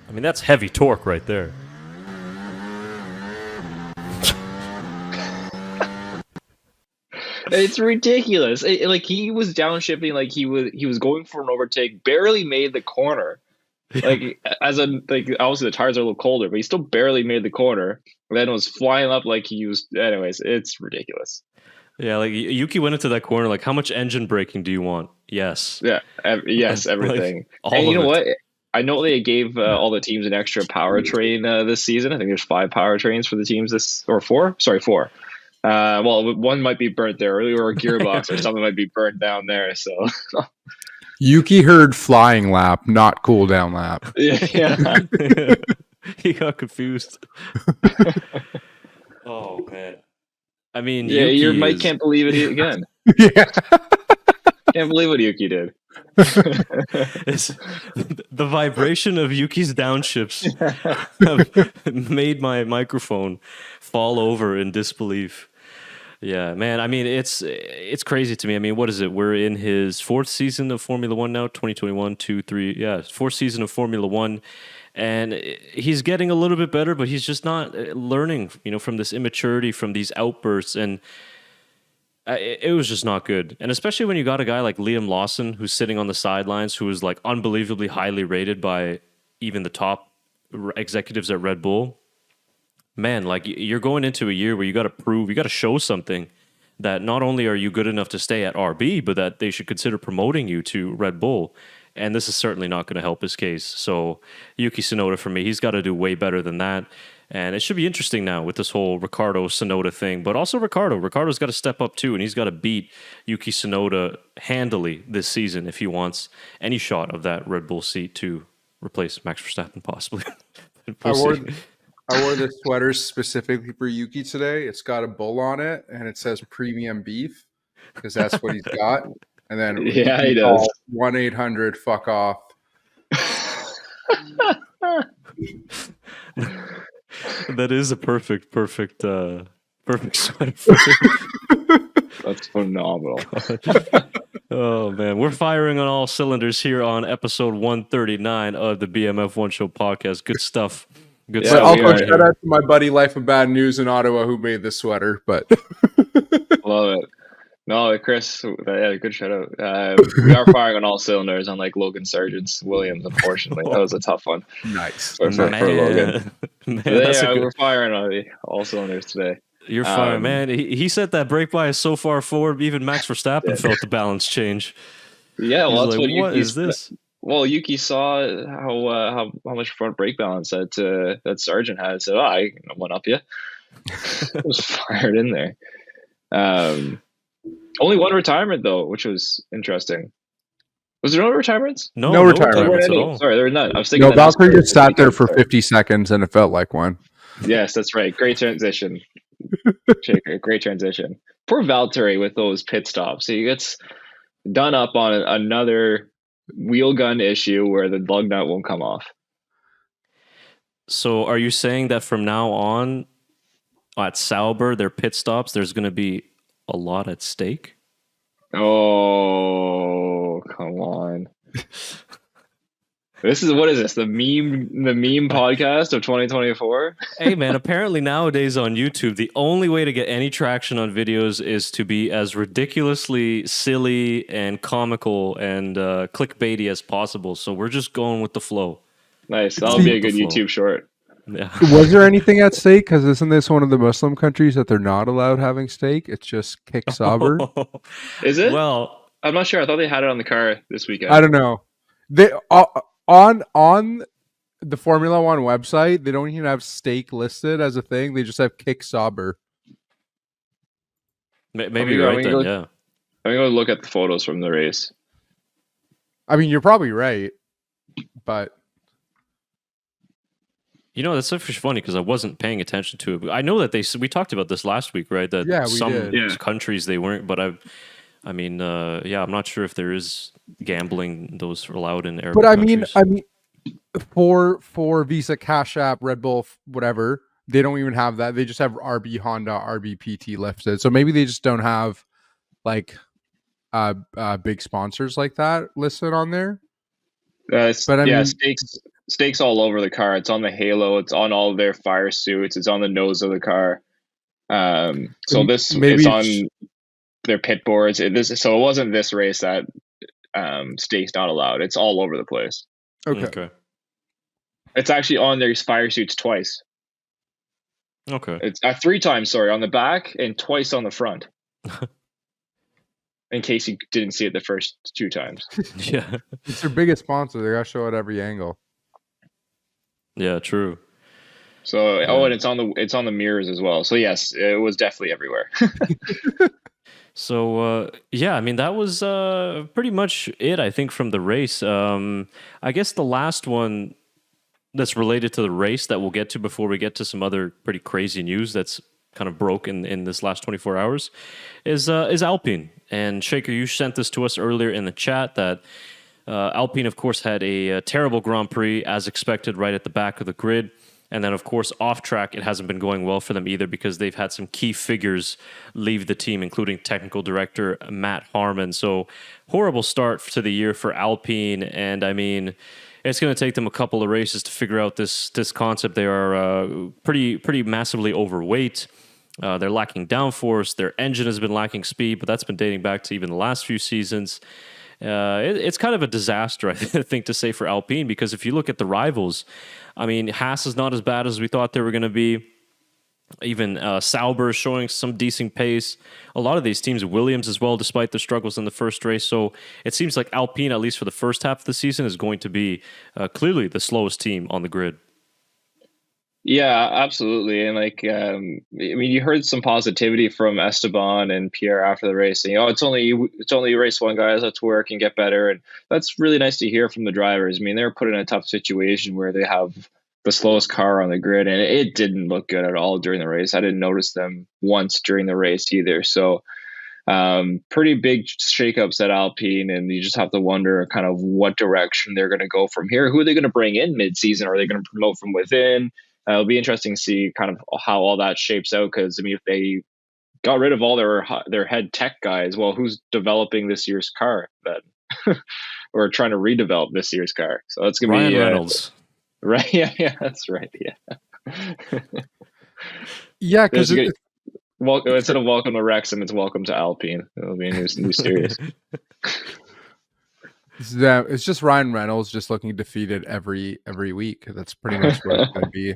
I mean, that's heavy torque right there. It's ridiculous. Like he was downshifting, like he was going for an overtake, barely made the corner. Like obviously the tires are a little colder, but he still barely made the corner. And then was flying up like he was. Anyways, it's ridiculous. Yeah, like Yuki went into that corner like, how much engine braking do you want? Yes. Yeah. Yes, everything. Like, and you know what? I know they gave all the teams an extra powertrain this season. I think there's 5 powertrains for the teams or 4. Sorry, 4. Well, one might be burnt there, or a gearbox or something might be burnt down there. So Yuki heard flying lap, not cool down lap. yeah. He got confused. Oh man. I mean, Yeah, Yuki your mic is- can't believe it again. Yeah. Can't believe what Yuki did. the vibration of Yuki's downshifts have made my microphone fall over in disbelief. Yeah, man. I mean, it's crazy to me. I mean, what is it? We're in his 4th season of Formula One now, 2021, 2, 3. Yeah, 4th season of Formula One. And he's getting a little bit better, but he's just not learning, from this immaturity, from these outbursts. And it was just not good. And especially when you got a guy like Liam Lawson, who's sitting on the sidelines, who is like unbelievably highly rated by even the top executives at Red Bull. Man, like you're going into a year where you got to show something that not only are you good enough to stay at RB, but that they should consider promoting you to Red Bull. And this is certainly not going to help his case. So Yuki Tsunoda, for me, he's got to do way better than that. And it should be interesting now with this whole Ricardo Tsunoda thing. But also Ricardo's got to step up too, and he's got to beat Yuki Tsunoda handily this season if he wants any shot of that Red Bull seat to replace Max Verstappen, possibly. I wore this sweater specifically for Yuki today. It's got a bull on it, and it says premium beef because that's what he's got. And then Yeah, he does. 1-800 fuck off. That is a perfect sweater for him. That's phenomenal. Oh man, we're firing on all cylinders here on episode 139 of the BMF1Show podcast. Good stuff. Good Yeah, stuff. Also, are shout out to my buddy Life of Bad News in Ottawa who made this sweater. But Love it. No, Chris, yeah, good shout out. We are firing on all cylinders, unlike Logan Sargent's Williams, unfortunately. That was a tough one nice. for Logan. Man, But that's yeah, a good- we're firing on all cylinders today. You're fine, man. He said that brake bias so far forward, even Max Verstappen felt the balance change. Yeah, well, He's that's like, what what Yuki is this? Well, Yuki saw how much front brake balance that Sargent had. So I can one up you. It was fired in there. Only one retirement though, which was interesting. Was there no retirements? No retirements. There weren't at any. all. Sorry, there were none. I was thinking No, that Valkyrie just sat there weekend, for sorry. 50 seconds, and it felt like one. Yes, that's right. Great transition. Great transition. Poor Valtteri with those pit stops. He gets done up on another wheel gun issue where the lug nut won't come off. So are you saying that from now on at Sauber, their pit stops, there's going to be a lot at stake? Oh, come on. What is this? The meme podcast of 2024? Hey man, apparently nowadays on YouTube, the only way to get any traction on videos is to be as ridiculously silly and comical and clickbaity as possible. So we're just going with the flow. Nice. That'll be a good The flow. YouTube short. Yeah. Was there anything at stake? Because isn't this one of the Muslim countries that they're not allowed having steak? It's just kick Sauber. Is it? Well, I'm not sure. I thought they had it on the car this weekend. I don't know. They on the Formula One website, they don't even have steak listed as a thing. They just have kick Sauber. maybe you're right then, yeah. I'm going to look at the photos from the race. I mean, you're probably right, but That's so funny because I wasn't paying attention to it. I know that we talked about this last week, right? That Yeah, we some did. Yeah. countries they weren't, but I'm not sure if there is gambling those allowed in Arab but countries. I mean, for Visa, Cash App, Red Bull, whatever, they don't even have that. They just have RB Honda, RB PT listed. So maybe they just don't have like big sponsors like that listed on there. But I mean- stakes all over the car. It's on the halo. It's on all their fire suits. It's on the nose of the car. So this Maybe it's on their pit boards. So it wasn't this race that stakes not allowed. It's all over the place. Okay. It's actually on their fire suits twice. Okay. It's 3 times, sorry, on the back and twice on the front. in case you didn't see it the first 2 times. Yeah. It's their biggest sponsor. They got to show it every angle. Yeah, true. So Yeah. and it's on the mirrors as well. So yes, it was definitely everywhere. So yeah, I mean that was pretty much it, I think, from the race. I guess the last one that's related to the race that we'll get to before we get to some other pretty crazy news that's kind of broke in this last 24 hours is Alpine. And Shaker, you sent this to us earlier in the chat that Alpine, of course, had a terrible Grand Prix as expected right at the back of the grid. And then, of course, off track, it hasn't been going well for them either because they've had some key figures leave the team, including technical director Matt Harmon. So horrible start to the year for Alpine. And I mean, it's going to take them a couple of races to figure out this concept. They are pretty massively overweight. They're lacking downforce. Their engine has been lacking speed, but that's been dating back to even the last few seasons. It's kind of a disaster, I think, to say for Alpine, because if you look at the rivals, I mean, Haas is not as bad as we thought they were going to be. Even Sauber is showing some decent pace. A lot of these teams, Williams as well, despite their struggles in the first race. So it seems like Alpine, at least for the first half of the season, is going to be clearly the slowest team on the grid. Yeah, absolutely. And I mean, you heard some positivity from Esteban and Pierre after the race, saying, "Oh, it's only race one, guys. Let's work and get better." And that's really nice to hear from the drivers. I mean, they're put in a tough situation where they have the slowest car on the grid, and it didn't look good at all during the race. I didn't notice them once during the race either. So, pretty big shakeups at Alpine, and you just have to wonder kind of what direction they're going to go from here. Who are they going to bring in mid-season? Are they going to promote from within? It'll be interesting to see kind of how all that shapes out. Because I mean, if they got rid of all their head tech guys, well, who's developing this year's car then, or trying to redevelop this year's car? So that's going to be Ryan Reynolds, right? Yeah, that's right. Yeah, Yeah, because instead of welcome to Wrexham, it's welcome to Alpine. It'll be a new series. it's just Ryan Reynolds just looking defeated every week. That's pretty much what it's going to be.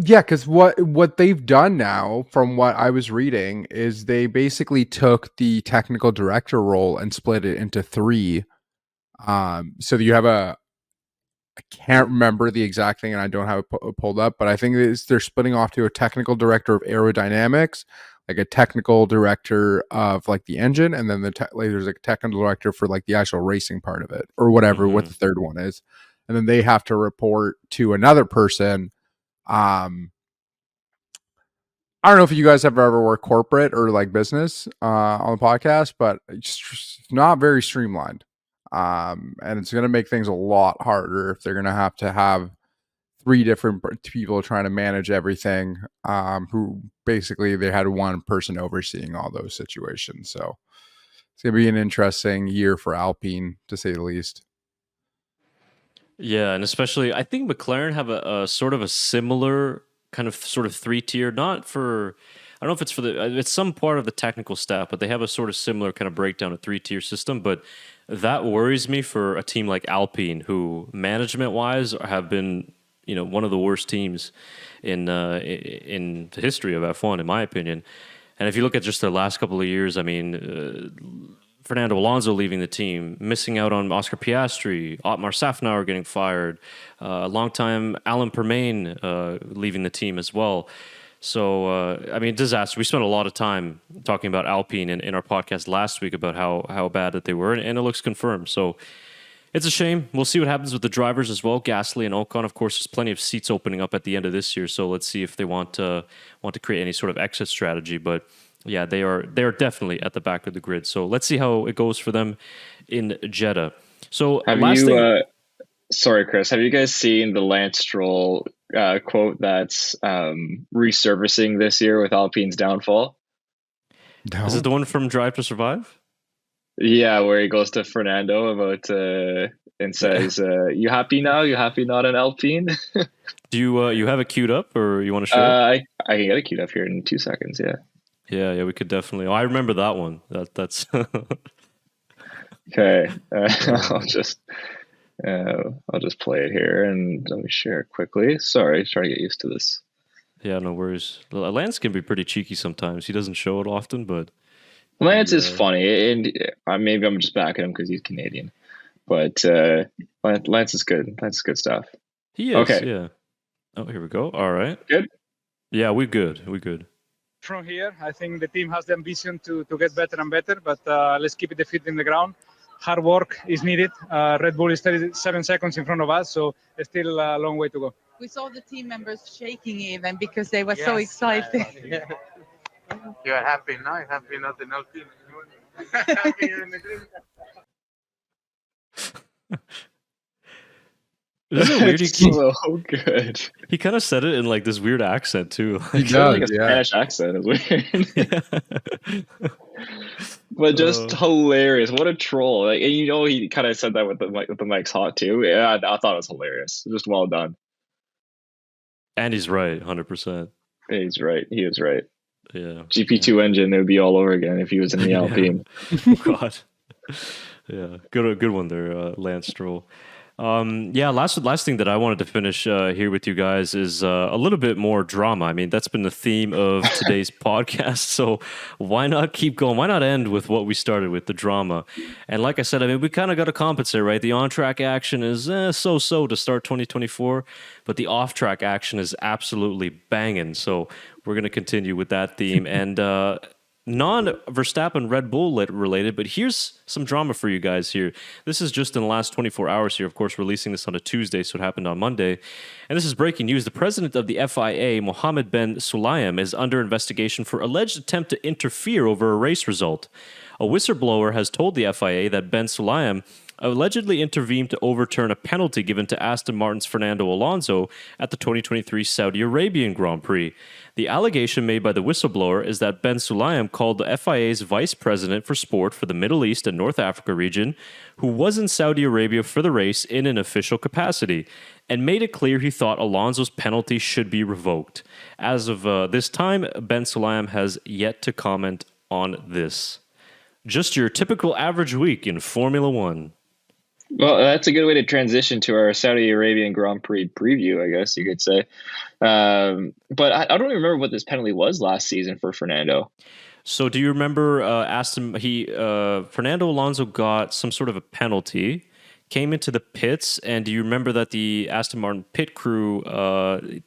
Yeah, because what they've done now, from what I was reading, is they basically took the technical director role and split it into 3. So you have I can't remember the exact thing, and I don't have it pulled up, but I think they're splitting off to a technical director of aerodynamics, like a technical director of like the engine, and then there's a technical director for like the actual racing part of it, or whatever, what the third one is. And then they have to report to another person. I don't know if you guys have ever worked corporate or like business on the podcast, but it's not very streamlined. And it's going to make things a lot harder if they're going to have 3 different people trying to manage everything, who basically they had one person overseeing all those situations. So it's going to be an interesting year for Alpine, to say the least. Yeah, and especially I think McLaren have a sort of a similar kind of sort of 3-tier, not for, I don't know if it's for it's some part of the technical staff, but they have a sort of similar kind of breakdown, a 3-tier system. But that worries me for a team like Alpine, who management wise have been, one of the worst teams in the history of F1, in my opinion. And if you look at just their last couple of years, I mean, Fernando Alonso leaving the team, missing out on Oscar Piastri, Otmar Safnauer getting fired, longtime Alan Permain leaving the team as well. So, I mean, disaster. We spent a lot of time talking about Alpine in our podcast last week about how bad that they were, and it looks confirmed. So it's a shame. We'll see what happens with the drivers as well. Gasly and Ocon, of course, there's plenty of seats opening up at the end of this year. So let's see if they want to create any sort of exit strategy. But yeah, they are definitely at the back of the grid. So let's see how it goes for them in Jeddah. So sorry, Chris, have you guys seen the Lance Stroll quote that's resurfacing this year with Alpine's downfall? No. Is it the one from Drive to Survive? Yeah, where he goes to Fernando about and says, "You happy now? You happy not an Alpine?" Do you have it queued up, or you want to share it? I can get it queued up here in 2 seconds. Yeah. Yeah, we could definitely. Oh, I remember that one. That's okay. I'll just play it here and let me share it quickly. Sorry, trying to get used to this. Yeah, no worries. Lance can be pretty cheeky sometimes. He doesn't show it often, but Lance is funny, and maybe I'm just backing him because he's Canadian. But Lance is good. Lance is good stuff. he is. Okay. Yeah. Oh, here we go. All right. Good? Yeah, we good. We good. From here, I think the team has the ambition to get better and better, but let's keep the feet in the ground. Hard work is needed. Red Bull is 37 seconds in front of us, so it's still a long way to go. We saw the team members shaking even because they were so excited. You are happy now? You're happy not in Alpine. Happy in the green. Isn't it weird? It's so good. He kind of said it in like this weird accent too. He It's like a does, yeah. Spanish accent is weird. But just hilarious. What a troll. Like, and he kind of said that with the mic's hot too. Yeah, I thought it was hilarious. Just well done. And he's right, 100%. He's right. He is right. Yeah. GP2 engine, it would be all over again if he was in the Alpine. Oh, God. Yeah, good one there, Lance Stroll. Last thing that I wanted to finish here with you guys is a little bit more drama. I mean, that's been the theme of today's podcast, so why not keep going? Why not end with what we started with, the drama? And like I said, I mean, we kind of got to compensate, right? The on-track action is so-so to start 2024, but the off-track action is absolutely banging, so we're going to continue with that theme. And non-Verstappen Red Bull related, but here's some drama for you guys here. This is just in the last 24 hours here, of course, releasing this on a Tuesday, so it happened on Monday. And this is breaking news. The president of the FIA, Mohammed Ben Sulayem, is under investigation for alleged attempt to interfere over a race result. A whistleblower has told the FIA that Ben Sulayem allegedly intervened to overturn a penalty given to Aston Martin's Fernando Alonso at the 2023 Saudi Arabian Grand Prix. The allegation made by the whistleblower is that Ben Sulayem called the FIA's vice president for sport for the Middle East and North Africa region, who was in Saudi Arabia for the race in an official capacity, and made it clear he thought Alonso's penalty should be revoked. As of this time, Ben Sulayem has yet to comment on this. Just your typical average week in Formula One. Well, that's a good way to transition to our Saudi Arabian Grand Prix preview, I guess you could say. But I don't remember what this penalty was last season for Fernando. So do you remember Fernando Alonso got some sort of a penalty, came into the pits, and do you remember that the Aston Martin pit crew,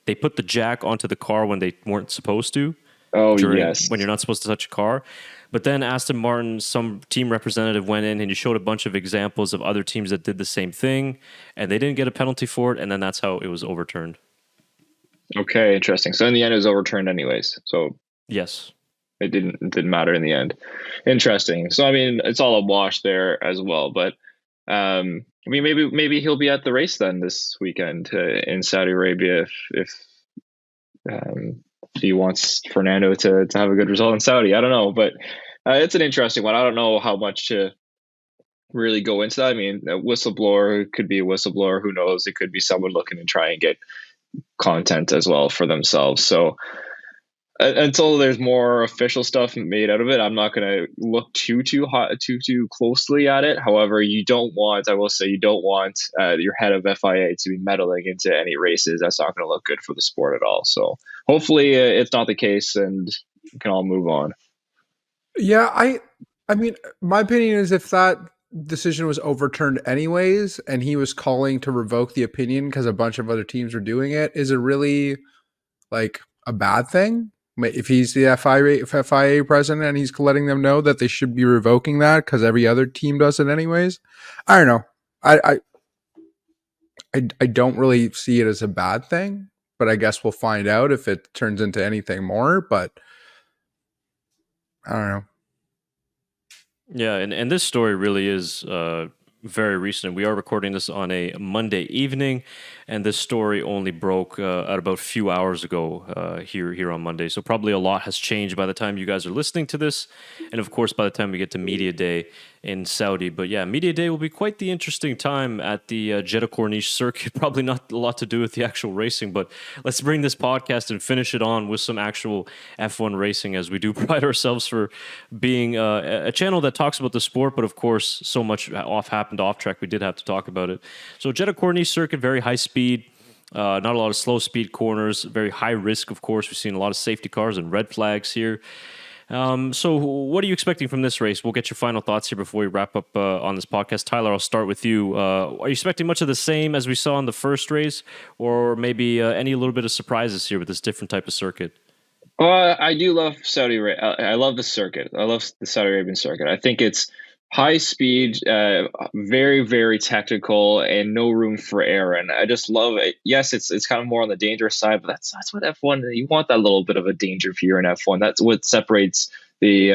they put the jack onto the car when they weren't supposed to? Oh, yes. When you're not supposed to touch a car. But then Aston Martin, some team representative went in and he showed a bunch of examples of other teams that did the same thing, and they didn't get a penalty for it, and then that's how it was overturned. Okay, interesting. So in the end, it was overturned anyways. So yes, it didn't matter in the end. Interesting. So I mean, it's all a wash there as well. But I mean, maybe he'll be at the race then this weekend in Saudi Arabia if he wants Fernando to have a good result in Saudi. I don't know, but it's an interesting one. I don't know how much to really go into that. I mean, a whistleblower could be a whistleblower. Who knows? It could be someone looking to try and get content as well for themselves. So until there's more official stuff made out of it, I'm not going to look too closely at it. However, I will say you don't want your head of FIA to be meddling into any races. That's not going to look good for the sport at all. So hopefully it's not the case and we can all move on. Yeah, I mean, my opinion is if that decision was overturned anyways, and he was calling to revoke the opinion because a bunch of other teams were doing it, is it really like a bad thing? If he's the FIA president and he's letting them know that they should be revoking that because every other team does it anyways, I don't know. I don't really see it as a bad thing, but I guess we'll find out if it turns into anything more. But I don't know. Yeah, and this story really is very recent. We are recording this on a Monday evening, and this story only broke at about a few hours ago here on Monday. So probably a lot has changed by the time you guys are listening to this, and of course by the time we get to Media Day in Saudi. But yeah, Media Day will be quite the interesting time at the Jeddah Corniche circuit. Probably not a lot to do with the actual racing, but let's bring this podcast and finish it on with some actual F1 racing, as we do pride ourselves for being a channel that talks about the sport, but of course so much happened off track, we did have to talk about it. So Jeddah Corniche circuit, very high speed. Not a lot of slow speed corners, very high risk, of course. We've seen a lot of safety cars and red flags here. So what are you expecting from this race? We'll get your final thoughts here before we wrap up on this podcast. Tyler, I'll start with you. Are you expecting much of the same as we saw in the first race, or maybe any little bit of surprises here with this different type of circuit? Well, I do love Saudi Arabia. I love the circuit. I love the Saudi Arabian circuit. I think it's high speed, very, very technical, and no room for error. And I just love it. Yes, it's kind of more on the dangerous side, but that's what F1. You want that little bit of a danger fear in F1. That's what separates the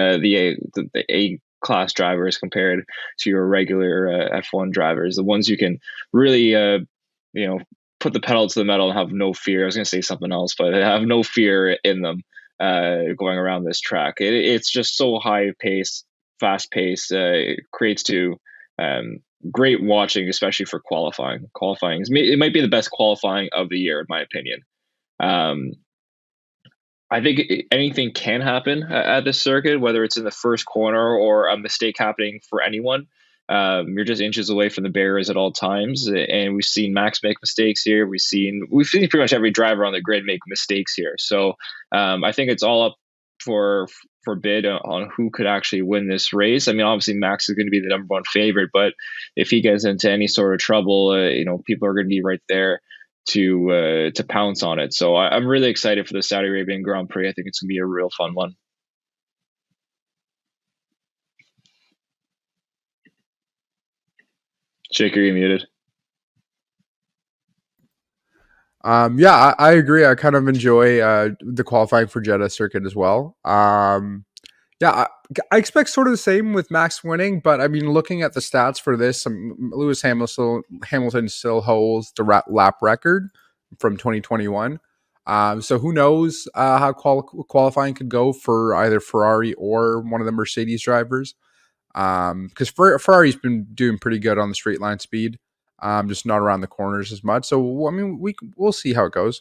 A class drivers compared to your regular F1 drivers. The ones you can really put the pedal to the metal and have no fear. I was going to say something else, but have no fear in them going around this track. It's just so high pace, fast pace. It creates great watching, especially for qualifying. It might be the best qualifying of the year, in my opinion. I think anything can happen at this circuit, whether it's in the first corner or a mistake happening for anyone. You're just inches away from the barriers at all times, and we've seen Max make mistakes here. We've seen pretty much every driver on the grid make mistakes here. So I think it's all up for bid on who could actually win this race. I mean, obviously Max is going to be the number one favorite, but if he gets into any sort of trouble, people are going to be right there to pounce on it. So I'm really excited for the Saudi Arabian Grand Prix. I think it's going to be a real fun one. Shaker, you're muted. Yeah, I agree. I kind of enjoy the qualifying for Jeddah circuit as well. Yeah, I expect sort of the same with Max winning, but I mean, looking at the stats for this, Lewis Hamilton still holds the lap record from 2021. So who knows how qualifying could go for either Ferrari or one of the Mercedes drivers. Because Ferrari's been doing pretty good on the straight line speed, just not around the corners as much. So I mean, we'll see how it goes.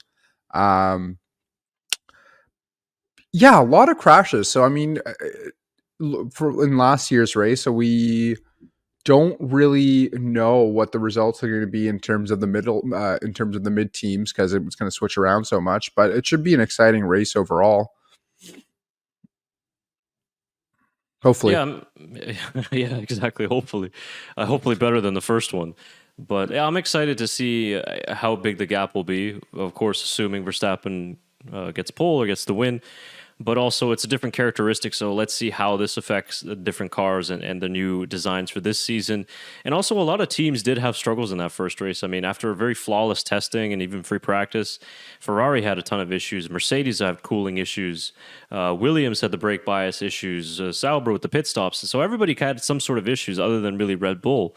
Yeah, a lot of crashes. So I mean, in last year's race, so we don't really know what the results are going to be in terms of the mid teams, because it's going to switch around so much. But it should be an exciting race overall. Hopefully. Yeah, exactly. Hopefully better than the first one. But yeah, I'm excited to see how big the gap will be. Of course, assuming Verstappen gets pole or gets the win. But also, it's a different characteristic, so let's see how this affects the different cars and the new designs for this season. And also, a lot of teams did have struggles in that first race. I mean, after a very flawless testing and even free practice, Ferrari had a ton of issues. Mercedes had cooling issues. Williams had the brake bias issues. Sauber with the pit stops. So everybody had some sort of issues other than really Red Bull.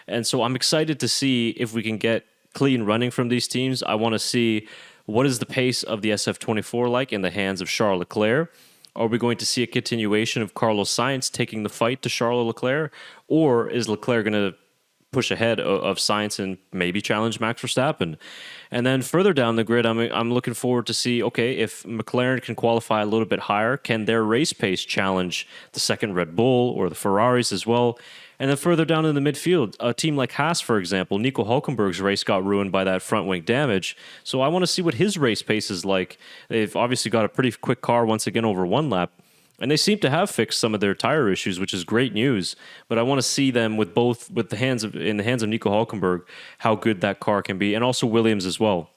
And so I'm excited to see if we can get clean running from these teams. I want to see what is the pace of the SF24 like in the hands of Charles Leclerc? Are we going to see a continuation of Carlos Sainz taking the fight to Charles Leclerc? Or is Leclerc going to push ahead of Sainz and maybe challenge Max Verstappen? And then further down the grid, I'm looking forward to see, okay, if McLaren can qualify a little bit higher, can their race pace challenge the second Red Bull or the Ferraris as well? And then further down in the midfield, a team like Haas, for example, Nico Hülkenberg's race got ruined by that front wing damage. So I want to see what his race pace is like. They've obviously got a pretty quick car once again over one lap. And they seem to have fixed some of their tire issues, which is great news. But I want to see them in the hands of Nico Hülkenberg, how good that car can be, and also Williams as well,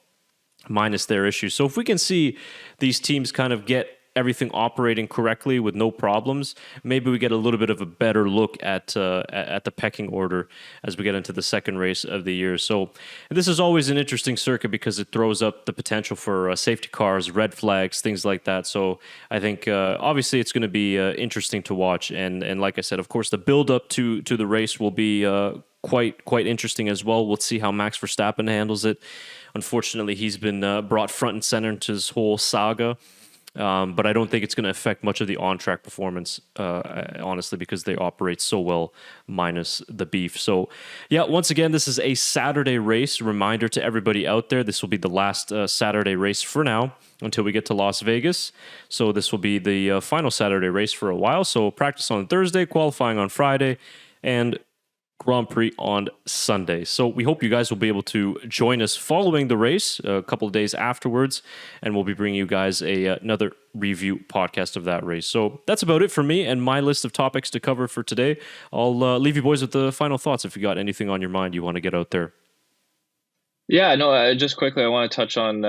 minus their issues. So if we can see these teams kind of get everything operating correctly with no problems, maybe we get a little bit of a better look at the pecking order as we get into the second race of the year. So this is always an interesting circuit because it throws up the potential for safety cars, red flags, things like that. So I think obviously it's going to be interesting to watch. And like I said, of course, the build up to the race will be quite interesting as well. We'll see how Max Verstappen handles it. Unfortunately, he's been brought front and center into this whole saga. But I don't think it's going to affect much of the on-track performance, honestly, because they operate so well, minus the beef. So, yeah, once again, this is a Saturday race. Reminder to everybody out there, this will be the last Saturday race for now until we get to Las Vegas. So this will be the final Saturday race for a while. So practice on Thursday, qualifying on Friday, and Grand Prix on Sunday. So we hope you guys will be able to join us following the race a couple of days afterwards, and we'll be bringing you guys another review podcast of that race. So that's about it for me and my list of topics to cover for today. I'll leave you boys with the final thoughts if you got anything on your mind you want to get out there. Yeah, no, just quickly, I want to touch on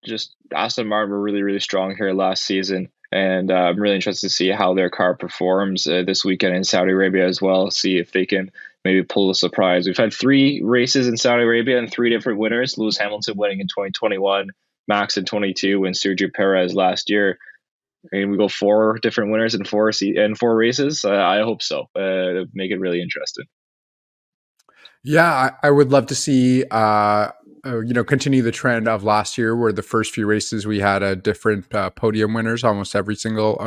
just Aston Martin were really, really strong here last season. And I'm really interested to see how their car performs this weekend in Saudi Arabia as well. See if they can maybe pull a surprise. We've had 3 races in Saudi Arabia and 3 different winners. Lewis Hamilton winning in 2021, Max in 22, and Sergio Perez last year. And we go 4 different winners in 4 races. I hope so. Make it really interesting. Yeah, I would love to see continue the trend of last year, where the first few races we had a different podium winners almost every single,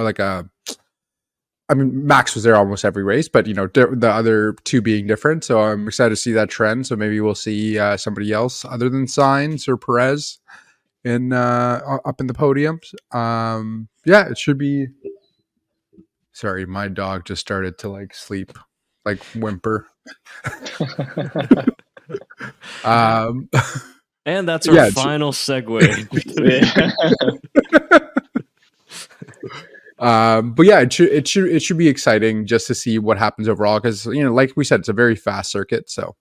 Max was there almost every race, but the other 2 being different. So I'm excited to see that trend. So maybe we'll see somebody else other than Sainz or Perez in up in the podiums. Yeah, it should be. Sorry, my dog just started to sleep, whimper. And that's our final segue. But yeah, it should be exciting just to see what happens overall, because like we said, it's a very fast circuit. So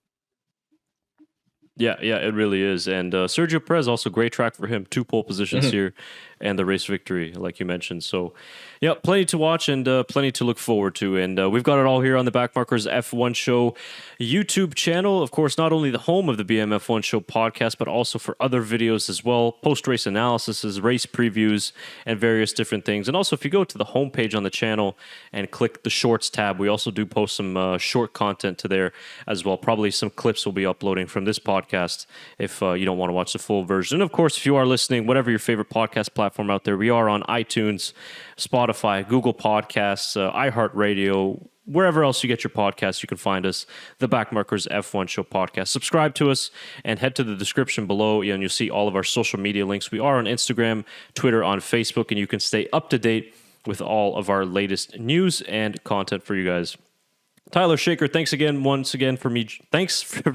yeah, it really is. And Sergio Perez, also great track for him. 2 pole positions here and the race victory, like you mentioned. So, yeah, plenty to watch and plenty to look forward to. And we've got it all here on the Backmarkers F1 Show YouTube channel. Of course, not only the home of the BMF1 Show podcast, but also for other videos as well, post-race analyses, race previews, and various different things. And also, if you go to the homepage on the channel and click the Shorts tab, we also do post some short content to there as well. Probably some clips we'll be uploading from this podcast if you don't want to watch the full version. And of course, if you are listening, whatever your favorite podcast platform out there, we are on iTunes, Spotify, Google Podcasts, iHeartRadio, wherever else you get your podcasts, you can find us, the Backmarkers F1 Show podcast. Subscribe to us and head to the description below, and you'll see all of our social media links. We are on Instagram, Twitter, on Facebook, and you can stay up to date with all of our latest news and content for you guys. Tyler Shaker, thanks for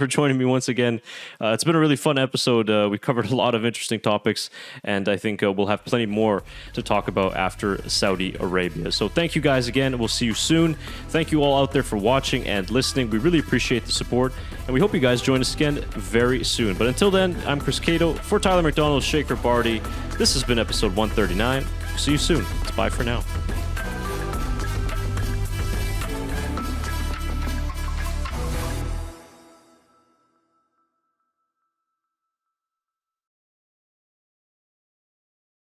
joining me once again. It's been a really fun episode. We covered a lot of interesting topics, and I think we'll have plenty more to talk about after Saudi Arabia. So thank you guys again. We'll see you soon. Thank you all out there for watching and listening. We really appreciate the support, and we hope you guys join us again very soon. But until then, I'm Chris Cato. For Tyler McDonald, Shaker Barty, this has been episode 139. See you soon. Bye for now.